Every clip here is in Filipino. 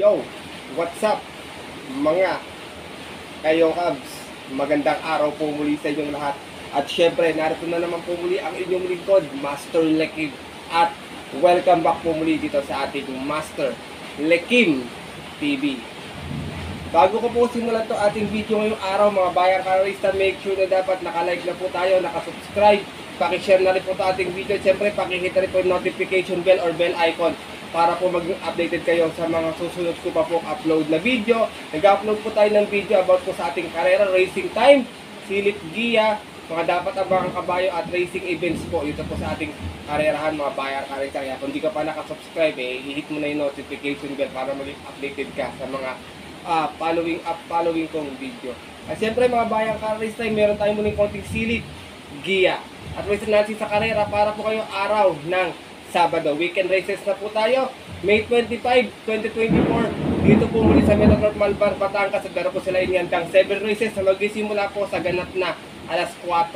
Yo, what's up mga kayo Cubs? Magandang araw po muli sa inyong lahat. At syempre, narito na naman po muli ang inyong lingkod, Master Lekim. At welcome back po muli dito sa ating Master Lekim TV. Bago ko po simulan to ating video ngayong araw, mga bayang karista, make sure na dapat nakalike na po tayo, nakasubscribe, pakishare na rin po ito ating video. Siyempre, pakihit na rin po yung notification bell or bell icon para po maging updated kayo sa mga susunod ko pa po upload na video. Nag-upload po tayo ng video about po sa ating karera, racing time, silip giya, mga dapat abangang kabayo at racing events po. Ito po sa ating karerahan, mga bayang karista. Kaya kung di ka pa nakasubscribe, i-hit mo na yung notification bell para maging updated ka sa mga following kong video. At siyempre mga bayang karista, meron tayong muling konting silip giya at racing natin sa karera para po kayo araw ng Sabado. Weekend races na po tayo. May 25, 2024. Dito po muli sa Metacorp Malbar, Batangas. At po sila inyandang 7 races na magsisimula po sa ganap na alas 4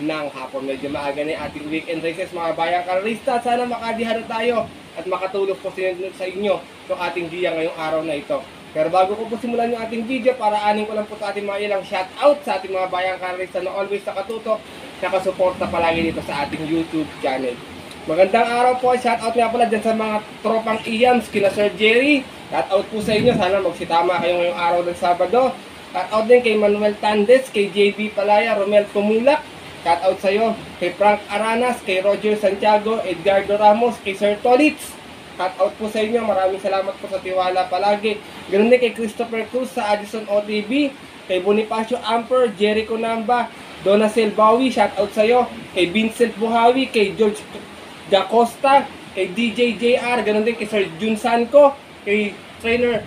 ng hapon. Medyo maaga na yung ating weekend races, mga bayang karista. Sana makadihan na tayo at makatulog po sa inyo itong ating giya ngayong araw na ito. Pero bago ko po simulan yung ating video, para anin ko lang po sa ating mga ilang shoutout sa ating mga bayang karista na always nakatutok, nakasuporta palagi dito sa ating YouTube channel. Magandang araw po, shoutout nga pala dyan sa mga tropang Iams, kina Sir Jerry. Shoutout po sa inyo, sana magsitama kayo ngayong araw ng Sabado. Shoutout din kay Manuel Tandes, kay JB Palaya, Romel Tumulak. Shoutout sa iyo kay Frank Aranas, kay Roger Santiago, Edgardo Ramos, kay Sir Tolitz. Shoutout po sa inyo, maraming salamat po sa tiwala palagi. Ganoon din kay Christopher Cruz sa Addison OTV, kay Bonifacio Amper, Jericho Namba, Donna Selbawi, shoutout sa iyo, kay Vincent Buhawi, kay George Da Costa, kay DJ JR, ganoon din kay Sir Jun Sanco, kay Trainer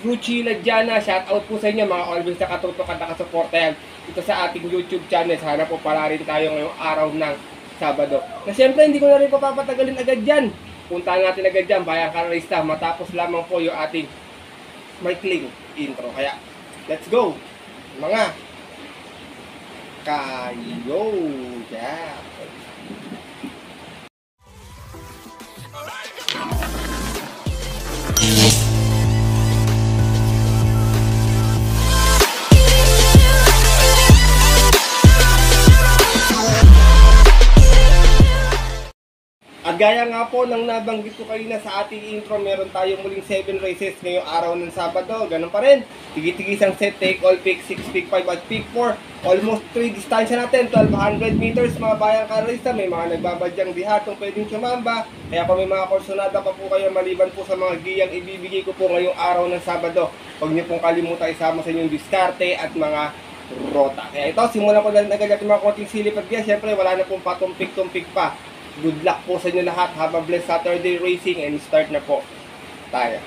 Ruchi Ladjana. Shoutout po sa inyo, mga always nakatutok at nakasuportahan ito sa ating YouTube channel. Sana po pala rin tayo ngayong araw ng Sabado. Na siyempre, hindi ko na rin papapatagalin agad dyan. Puntahan natin agad dyan, bayang karista, matapos lamang po yung ating maikling intro. Kaya, let's go! Mga kayo! Yeah! At gaya nga po ng nabanggit ko kanina sa ating intro, meron tayong muling 7 races ngayong araw ng Sabado. Ganun pa rin, tigit-tigisang set, take all, pick 6, pick 5 at pick 4. Almost 3 distansya natin, 1200 meters, mga bayang karista. May mga nagbabadyang dihatong pwedeng sumamba. Kaya kung may mga kursonada pa po kayo maliban po sa mga giyang ibibigay ko po ngayong araw ng Sabado, huwag niyo pong kalimutan isama sa inyong diskarte at mga rota. Kaya ito, simulan ko na agad natin mga konting silip at giya. Siyempre, wala na pong patumpik-tumpik pa. Good luck po sa inyo lahat. Have a blessed Saturday racing and start na po tayo.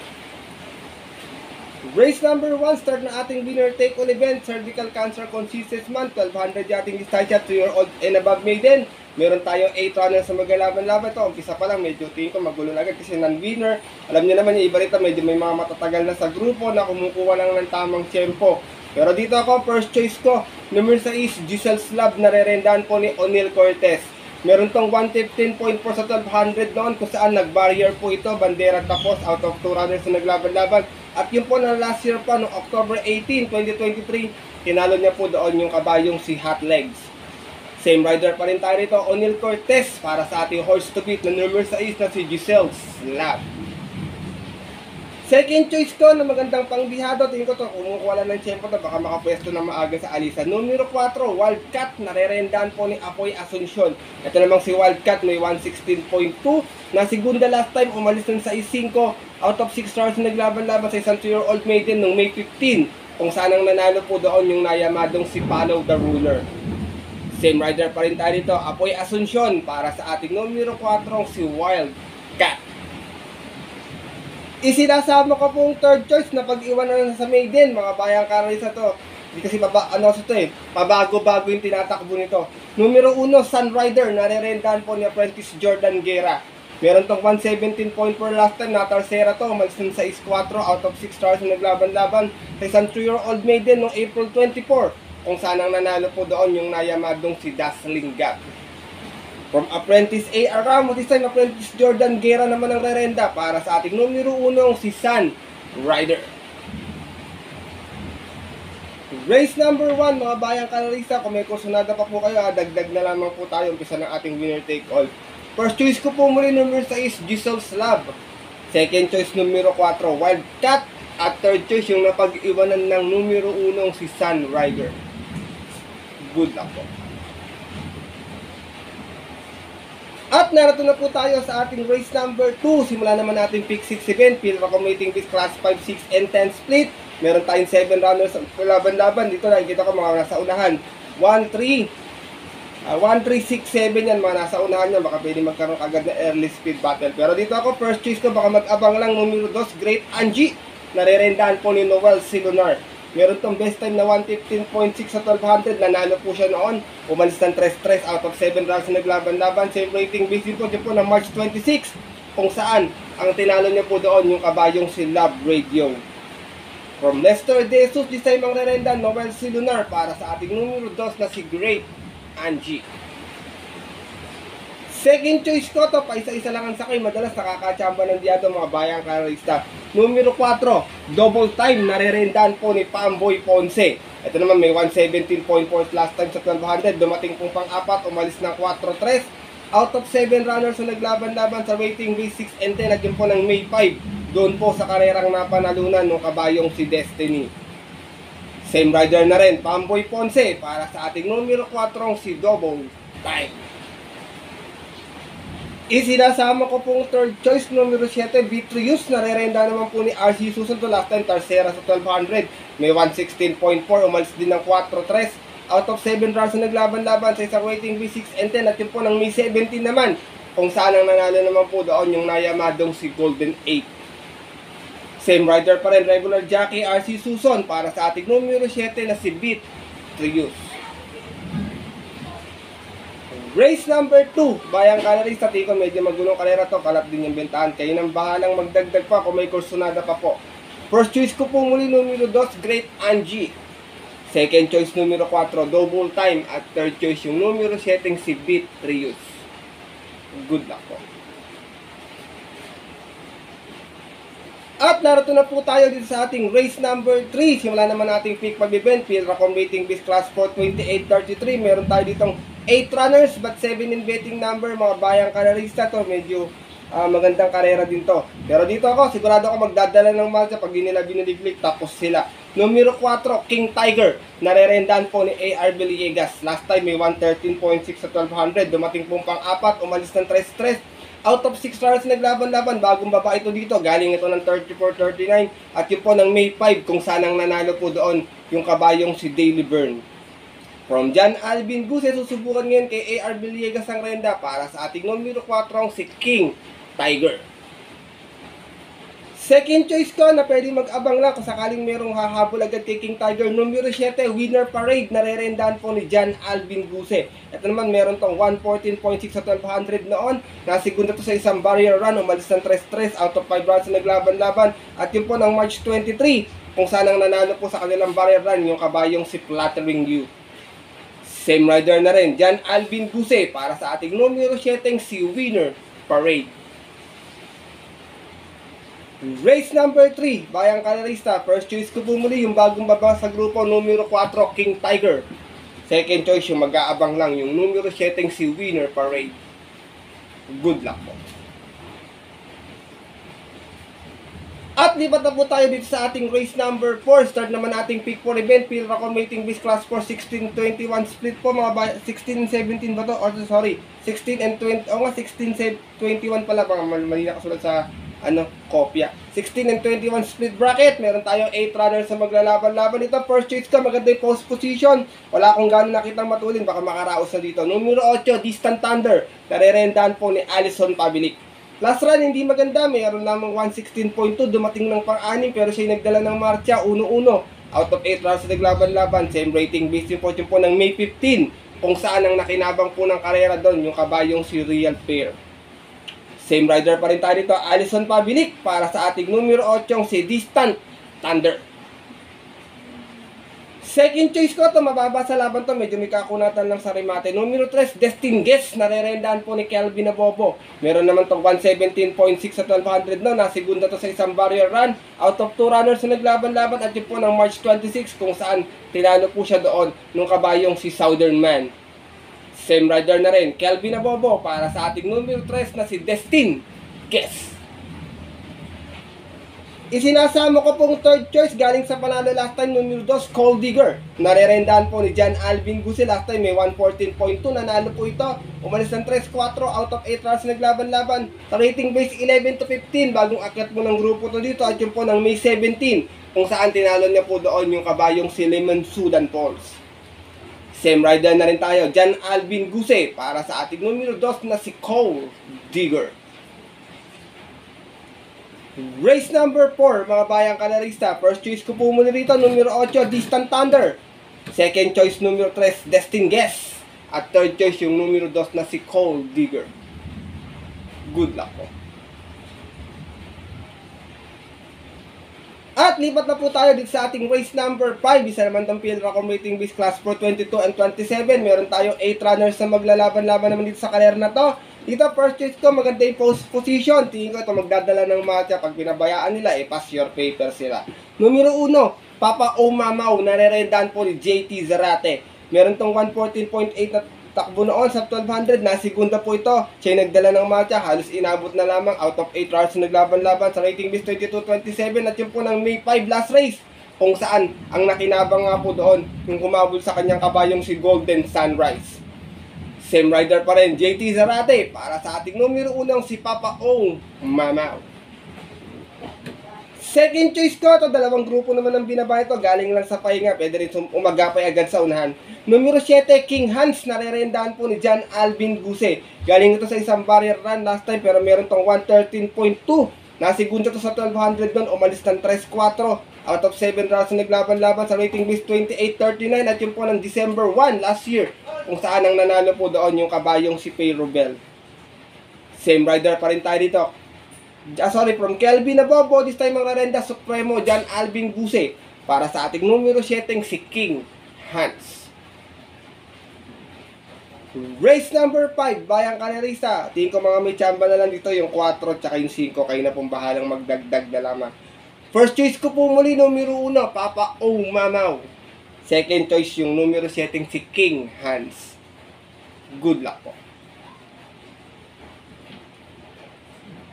Race number 1, start na ating winner take all event, cervical cancer consistence man, 1200 yating distansya, 2-year-old and above maiden. Meron tayong 8 runners sa magalaban-laban to. Umpisa pa lang, medyo tingin ko magulo na agad kasi non-winner. Alam niyo naman yung iba rito, medyo may mga matatagal na sa grupo na kumukuha lang ng tamang tempo. Pero dito ako, first choice ko, number 6, Giselle Slab, narerendahan po ni O'Neil Cortez. Meron tong 115.4 sa 1200 noon kung saan nag-barrier po ito, bandera tapos out of 2 runners na naglaban-laban. At yun po na last year pa, no October 18, 2023, tinalo niya po doon yung kabayong si Hot Legs. Same rider pa rin tayo rito, O'Neil Cortez, para sa ating horse to beat na number 6 na si Giselle Slab. Second choice ko na magandang pangbihado, tingin ko to, kumukuha lang ng tiyempo to, baka makapwesto na maaga sa alisa. Numero 4, Wildcat, narerendahan po ni Apoy Asuncion. Ito namang si Wildcat, may 116.2. Na segunda last time, umalis nun sa 5 out of 6 stars na naglaban-laban sa isang 2-year-old maiden noong May 15. Kung saan ang nanalo po doon yung nayamadong si Follow the Ruler. Same rider pa rin tayo dito, Apoy Asuncion, para sa ating numero 4, si Wildcat. Isinasama ko pong third choice na pag-iwan na sa maiden, mga bayang karista to. Hindi kasi pabago-bago yung tinatakbo nito. Numero 1, Sunrider, narerendahan po ni Apprentice Jordan Guerra. Meron tong 117.4 last time, na tercera to, umalis sa 6-4 out of 6 stars na naglaban-laban sa isang 2-year-old maiden noong April 24, kung saan ang nanalo po doon yung nayamadong si Dazzling Gap. From Apprentice A. Ramos, this time Apprentice Jordan Guerra naman ang rerenda para sa ating numero 1, si San Rider. Race number 1, mga bayang kalarista, kung may kursunada pa po kayo, dagdag na lamang po tayo, umpisa ng ating winner take all. First choice ko po muli, number 6, Giselle's Love. Second choice, numero 4, Wildcat. At third choice, yung napag-iwanan ng numero 1, si Sun Rider. Good luck po. At narito na po tayo sa ating race number 2. Simula naman natin pick 6 event, field accommodating with class 5, 6, and 10 split. Meron tayong 7 runners sa laban-laban. Dito nakikita ko mga nasa unahan. 1, 3, 6, 7 yan. Mga nasa unahan yan. Baka pwede magkaroon agad na early speed battle. Pero dito ako, first choice ko, baka mag-abang lang numero 2, Great Angie. Narerendahan po ni Noel Silunar. Meron tong best time na 115.6 sa 1200. Nanalo po siya noon. Umalis ng 3-3 out of 7 rounds na naglaban-laban. Same rating base po din po ng March 26. Kung saan, ang tinalo niya po doon yung kabayong si Love Radio. From Lester De Jesus, this time ang rerenda, Noel Silunar para sa ating numero 2 na si Great Angie. Second choice ko to, pa isa-isa lang ang sakay, madalas nakakachamba ng diado mga bayang karista. Numero 4, double time, narerendahan po ni Pamboy Ponce. Ito naman may 117.4 last time sa 1200, dumating pong pang-apat, umalis ng 4-3. Out of 7 runners na naglaban-laban sa rating base 6 and 10 at yun po ng May 5. Doon po sa karerang napanalunan ng kabayong si Destiny. Same rider na rin, Pamboy Ponce para sa ating numero 4 si Double Time. Isinasama ko pong third choice, numero 7, Vitrius. Narerenda naman po ni RC Susan to last time, Tercera sa 1200. May 116.4, umalis din ng 4-3. Out of 7 rounds na naglaban-laban sa isang rating B6 and 10 at yun po ng May 17 naman. Kung saan ang nanalo naman po doon yung nayamadong si Golden 8. Same rider pa rin, regular jockey RC Susan para sa ating numero 7 na si Vitrius. Race number 2, bayang kalarista, tiko medyo magulong kalera to, kalat din yung bentahan. Kayo nang bahalang magdagdag pa kung may kursunada pa po. First choice ko po muli, numero 2, Great Angie. Second choice, numero 4, Double Time. At third choice, yung numero 7, si Vitrius. Good luck po. At narito na po tayo dito sa ating race number 3. Simula naman nating pick pag-event, field accommodating this class 4, 28-33. Meron tayo ditong 8 runners but 7 in betting number. Mga bayang kalarista to, medyo magandang karera din to. Pero dito ako, sigurado ako magdadala ng malsa pag di nila biniliglig, tapos sila. Numero 4, King Tiger. Narerendahan po ni AR Villegas. Last time may 113.6 sa 1200. Dumating pong pang-apat, umalis ng 3-3. Out of 6 runners naglaban-laban, bagong baba ito dito. Galing ito ng 34-39. At yun po ng May 5, kung saan ang nanalo po doon yung kabayong si Daily Burn. From John Alvin Guse, susubukan ngayon kay AR Villegas ang renda para sa ating numero 4, si King Tiger. Second choice ko na pwede mag-abang lang kung sakaling merong hahabol agad kay King Tiger, numero 7, Winner Parade. Narerendahan po ni John Alvin Guse. Ito naman meron tong 114.6 sa 1200 noon. Nasigunda to sa isang barrier run, umalis ng 3-3 out of 5 runs na naglaban-laban. At yun po ng March 23, kung saan ang nanalo po sa kanilang barrier run, yung kabayong si Flattering You. Same rider na rin, John Alvin Guse para sa ating numero 7, si Winner Parade. Race number 3, bayang kalarista. First choice ko po muli yung bagong baba sa grupo, numero 4, King Tiger. Second choice yung mag-aabang lang, yung numero 7, si Winner Parade. Good luck po. At lipat na po tayo dito sa ating race number 4. Start naman ating pick for event, field accommodating this class for 16-21 split po mga 16-17 ba to? Or sorry, 16 and 20, o nga 16-21 pala, mali na kasulat sa kopya. 16 and 21 split bracket. Meron tayong 8 runners na maglalaban-laban. Ito, first choice ka, maganda yung post position. Wala akong gano'n nakitang matulin, baka makaraos na dito. Numero 8, Distant Thunder. Narerendahan po ni Alison Pabilik. Last run, hindi maganda. Mayroon namang 116.2. Dumating ng pang-anim, pero siya nagdala ng marcha. 1-1. Out of 8 runners na naglaban-laban. Same rating based yung po ng May 15. Kung saan ang nakinabang po ng karera doon, yung kabayong si Real Pair. Same rider pa rin tayo dito, Alison Pabilik para sa ating numero 8, si Distant Thunder. Second choice ko to, mababa sa laban to, medyo may kakunatan lang sa remate. Numero 3, Destin Guess, narerendahan po ni Kelvin Abobo. Meron naman tong 117.6 sa 1200 no, nasigunda to sa isang barrier run. Out of 2 runners na naglaban-laban at yun po ng March 26 kung saan tinalo po siya doon nung kabayong si Southern Man. Same rider na rin, Kelvin Abobo para sa ating numero 3 na si Destin Guess. Isinasama ko pong third choice galing sa panalo last time, numero 2, Gold Digger. Narerendahan po ni John Alvin Guse last time, may 114.2, nanalo po ito. Umalis ng 3-4 out of 8 runs naglaban-laban. Sa rating base 11 to 15, bagong akyat po ng grupo to dito at yun po ng May 17, kung saan tinalo niya po doon yung kabayong si Lemon Sudan Falls. Same rider na rin tayo, John Alvin Guse para sa ating numero 2 na si Gold Digger. Race number 4, mga bayang kanarista. First choice ko po muna rito, numero 8, Distant Thunder. Second choice, numero 3, Destin Guess. At third choice, yung numero 2 na si Gold Digger. Good luck po. At lipat na po tayo dito sa ating race number 5. Isa naman itong field record rating base class for 22 and 27. Meron tayo 8 runners na maglalaban-laban naman dito sa kalera na to. Dito, first choice ko, maganda yung post position. Tingin ko ito magdadala ng matcha. Pag pinabayaan nila, pass your paper sila. Numero 1, Papa O Mamaw. Narerendahan po ni JT Zarate. Meron tong 114.8 na takbo noon sa 1200. Nasigunda po ito. Siya yung nagdala ng matcha. Halos inabot na lamang. Out of 8 hours na naglaban-laban sa rating base 22-27. At yun po ng May 5 last race. Kung saan, ang nakinabang nga po doon, yung kumabol sa kanyang kabayong si Golden Sunrise. Same rider pa rin, JT Zarate para sa ating numero 1 si Papa O Mamaw. Second choice ko, ito dalawang grupo naman ang binabay ito, galing lang sa pahinga, pwede rin umagapay agad sa unahan. Numero 7, King Hans, narerendahan po ni John Alvin Guse. Galing ito sa isang barrier run last time, pero meron tong 113.2. Nasigunda to sa 1200 doon, umalis ng 3-4. Out of 7 rounds na naglaban-laban sa rating base 28-39 at yun po ng December 1 last year, kung saan ang nanalo po doon yung kabayong si Pay Rubel. Same rider pa rin tayo dito. From Kelvin Abobo, this time ang Rarenda Supremo, John Alvin Guse para sa ating numero 7 si King Hans. Race number 5, bayang kanarista. Tingin ko mga may chamba na lang dito, yung 4 tsaka yung 5, kayo na pong bahalang magdagdag na lamang. First choice ko po muli, numero 1, Papa O Mamaw. Second choice, yung numero 7 si King Hans. Good luck po.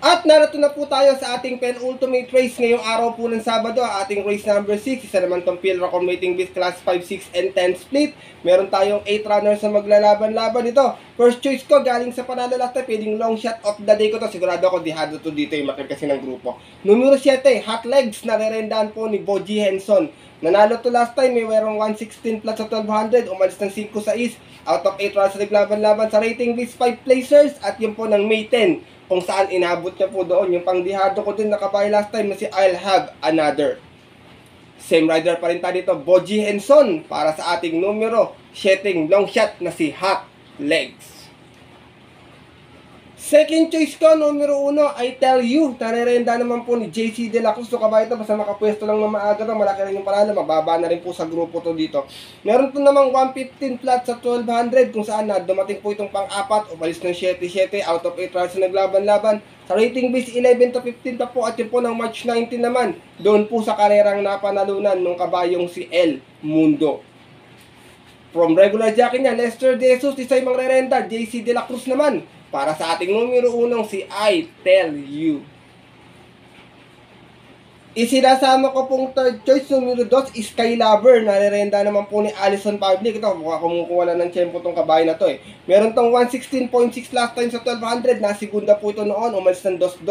At narito na po tayo sa ating penultimate race ngayong araw po ng Sabado, ating race number 6. Isa naman itong field record rating base class 5, 6, and 10 split. Meron tayong 8 runners na maglalaban-laban ito. First choice ko, galing sa panalo last time, pwedeng long shot of the day ko to. Sigurado ako dihado to dito yung makil kasi ng grupo. Numero 7, Hot Legs, narerendahan po ni Boji Henson. Nanalo to last time, may merong 116 plus sa 1200, umalis ng 5 sa East. Out of 8 runs na naglaban-laban sa rating base 5 placers at yun po ng May 10. Kung saan inabot niya po doon yung pangdihado ko din nakabay last time na si I'll Have Another. Same rider pa rin tayo dito, Boji Henson para sa ating numero 7 long shot na si Hot Legs. Second choice ko, numero 1, I Tell You. Narerenda naman po ni JC De La Cruz. So kabay ito, basta makapwesto lang na maaga to, malaki rin yung panalo, mababa na rin po sa grupo to dito. Meron po namang 115 flat sa 1200 kung saan na dumating po itong pang-apat, umalis ng 7-7, out of 8 rounds na naglaban-laban. Sa rating base 11 to 15 pa po at yun po ng March 19 naman, doon po sa karerang napanalunan nung kabayong si El Mundo. From regular jockey niya, Lester De Jesus, isa yung rerenda, JC De La Cruz naman. Para sa ating numero 1 si I Tell You. Isinasama ko pong third choice, numero 2, Sky Lover. Narerenda naman po ni Allison Public. Ito, mukha kumukuha na ng tiyempo tong kabayo na to eh. Meron tong 116.6 last time sa 1200. Nasigunda po ito noon. Umalis ng 2-2.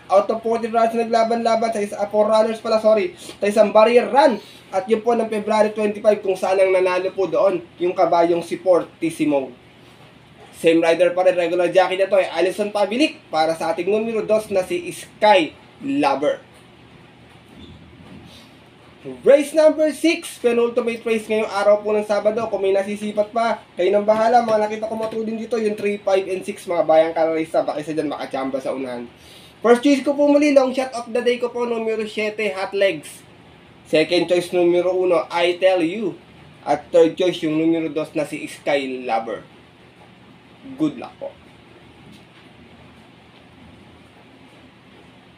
Out of 40 runs na naglaban-laban sa 4 runners pala, sorry. Sa isang barrier run. At yun po ng February 25 kung saan ang nanalo po doon yung kabayong si Fortissimo. Same rider pa rin, regular jockey na to eh, Allison Pabilik para sa ating numero 2 na si Sky Lover. Race number 6, penultimate race ngayong araw po ng Sabado. Kung may nasisipat pa, kayo nang bahala. Mga nakita ko matulin dito, yung 3, 5, and 6, mga bayang kararista. Baka isa dyan makachamba sa unahan. First choice ko po muli, long shot of the day ko po, numero 7, Hot Legs. Second choice, numero 1, I Tell You. At third choice yung numero 2 na si Sky Lover. Good luck po.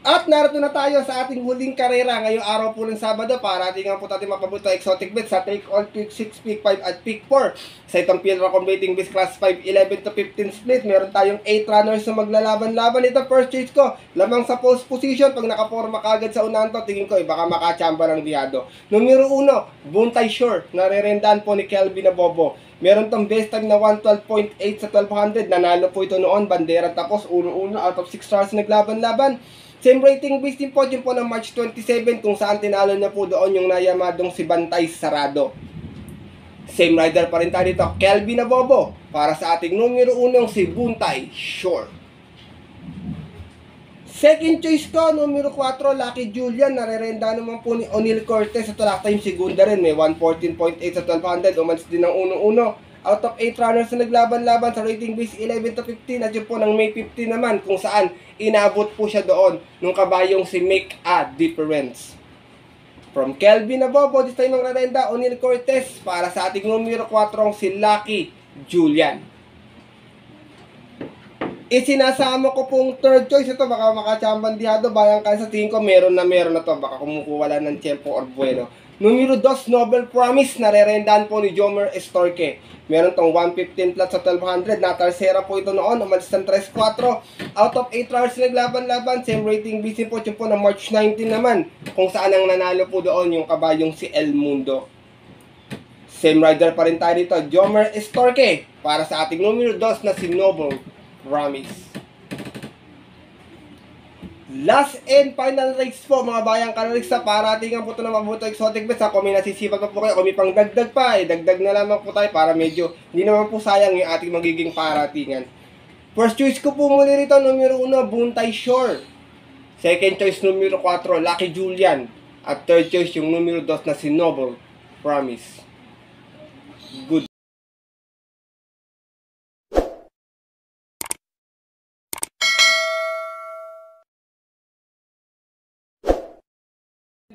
At narito na tayo sa ating huling karera ngayong araw po ng Sabado para tingnan po natin mapabuto exotic bet sa take all pick 6, pick 5 at pick 4. Sa itong PL Combating Base Class 5, 11 to 15 split, meron tayong 8 runners na maglalaban-laban. Ito first choice ko, lamang sa post position. Pag nakaporma kagad sa unahan to, tingin ko baka makachamba ng diado. Numero 1, Buntay Shore, narerendaan po ni Kelvin Abobo. Meron tong best time na 112.8 sa 1200. Nanalo po ito noon, bandera tapos 1-1 out of 6 stars naglaban-laban. Same rating based din po dyan po ng March 27 kung saan tinalo niya po doon yung nayamadong si Bantay Sarado. Same rider pa rin tayo dito, Kelvin Abobo, para sa ating numero 1 si Buntay Shore. Second choice ko, numero 4, Lucky Julian, narerenda naman po ni O'Neal Cortez sa talak time segunda rin, may 114.8 sa 1200, umalis din ng 1-1. Out of 8 runners na naglaban-laban sa rating base 11 to 15, at yun po ng May 15 naman kung saan inabot po siya doon nung kabayong si Make a Difference. From Kelvin Abobo, this time ang rarenda, O'Neal Cortez, para sa ating numero 4 si Lucky Julian. Isinasama ko pong third choice ito, baka makachambang dihado, bayang kaya sa tingin ko meron na to, baka kumukuha lang ng tiempo or bueno. Numero 2, Noble Promise, narerendaan po ni Jomer Estorque. Meron tong 115 plus sa 1200, natarsera po ito noon, umalis ng 3-4. Out of 8 hours naglaban-laban, same rating busy po yun po ng March 19 naman, kung saan ang nanalo po doon yung kabayong si El Mundo. Same rider pa rin tayo dito, Jomer Estorque, para sa ating numero 2 na si Noble Promise. Last and final race po mga bayang kanalista, para tingnan po ito na mabuto exotic bets. Ako may nasisipag pa po kayo, kung may pang dagdag pa dagdag na lamang po tayo para medyo hindi naman po sayang yung ating magiging paratingan. First choice ko po muli rito, numero 1, Buntay Shore. Second choice, numero 4, Lucky Julian. At third choice yung numero 2 na si Noble Promise. Good.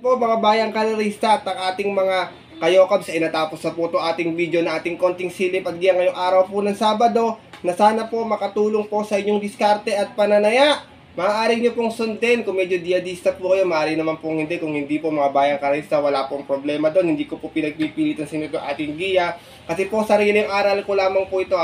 Po mga bayang kalarista at ang ating mga kayokabs ay natapos na po ito ating video na ating konting silip at diyan ngayong araw po ng Sabado, na sana po makatulong po sa inyong diskarte at pananaya. Maaari nyo pong sundin kung medyo diadista po kayo, maaari naman pong hindi. Kung hindi po mga bayang kalarista, wala pong problema doon. Hindi ko po pinagpipilitan sa inyo ito ating giya, kasi po sariling aral ko lamang po ito,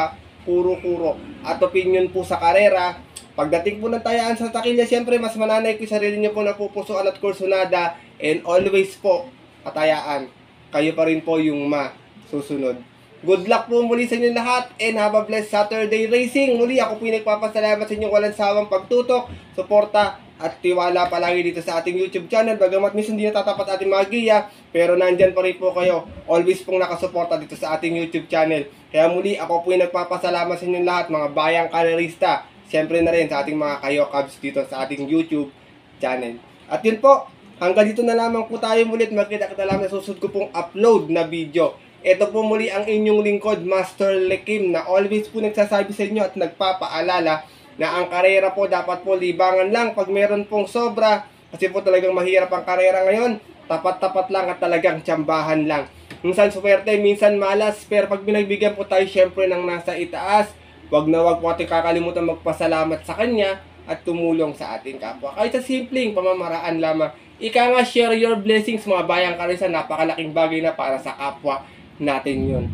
puro-puro at opinion po sa karera. Pagdating po ng tayaan sa takilya, siyempre mas mananay ko sarili nyo po na pupusuan at kursunada, and always po katayaan, kayo pa rin po yung masusunod. Good luck po muli sa inyo lahat, and have a blessed Saturday racing. Muli ako po nagpapasalamat sa inyong walang sawang pagtutok, suporta at tiwala palagi dito sa ating YouTube channel. Bagamat minsan hindi natatapat ating mga giya, pero nandyan pa rin po kayo, always pong nakasuporta dito sa ating YouTube channel. Kaya muli ako po nagpapasalamat sa inyong lahat mga bayang kalerista, siyempre na rin sa ating mga kayokabs dito sa ating YouTube channel. At yun po, hanggang dito na lamang po tayo mulit. Magkita-kita lang na susunod ko pong upload na video. Ito po muli ang inyong lingkod, Master Lekim, na always po nagsasabi sa inyo at nagpapaalala na ang karera po dapat po libangan lang pag meron pong sobra. Kasi po talagang mahirap ang karera ngayon. Tapat-tapat lang at talagang tsambahan lang. Minsan swerte, minsan malas, pero pag binagbigyan po tayo syempre ng nasa itaas, wag na wag po ating kakalimutan magpasalamat sa kanya at tumulong sa ating kapwa. Kahit sa simpleng pamamaraan lamang. Ika nga, share your blessings mga bayang karisa. Napakalaking bagay na para sa kapwa natin yun.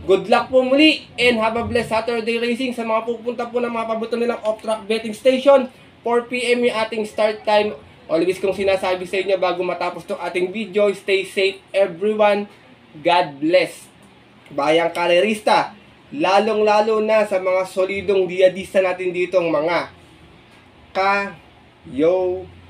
Good luck po muli, and have a blessed Saturday racing. Sa mga pupunta po ng mga paborito nilang off-track betting station, 4 PM yung ating start time. Always kong sinasabi sa inyo bago matapos itong ating video, stay safe everyone. God bless. Bayang karerista, lalong-lalo na sa mga solidong diadista natin dito, mga Kayokabs.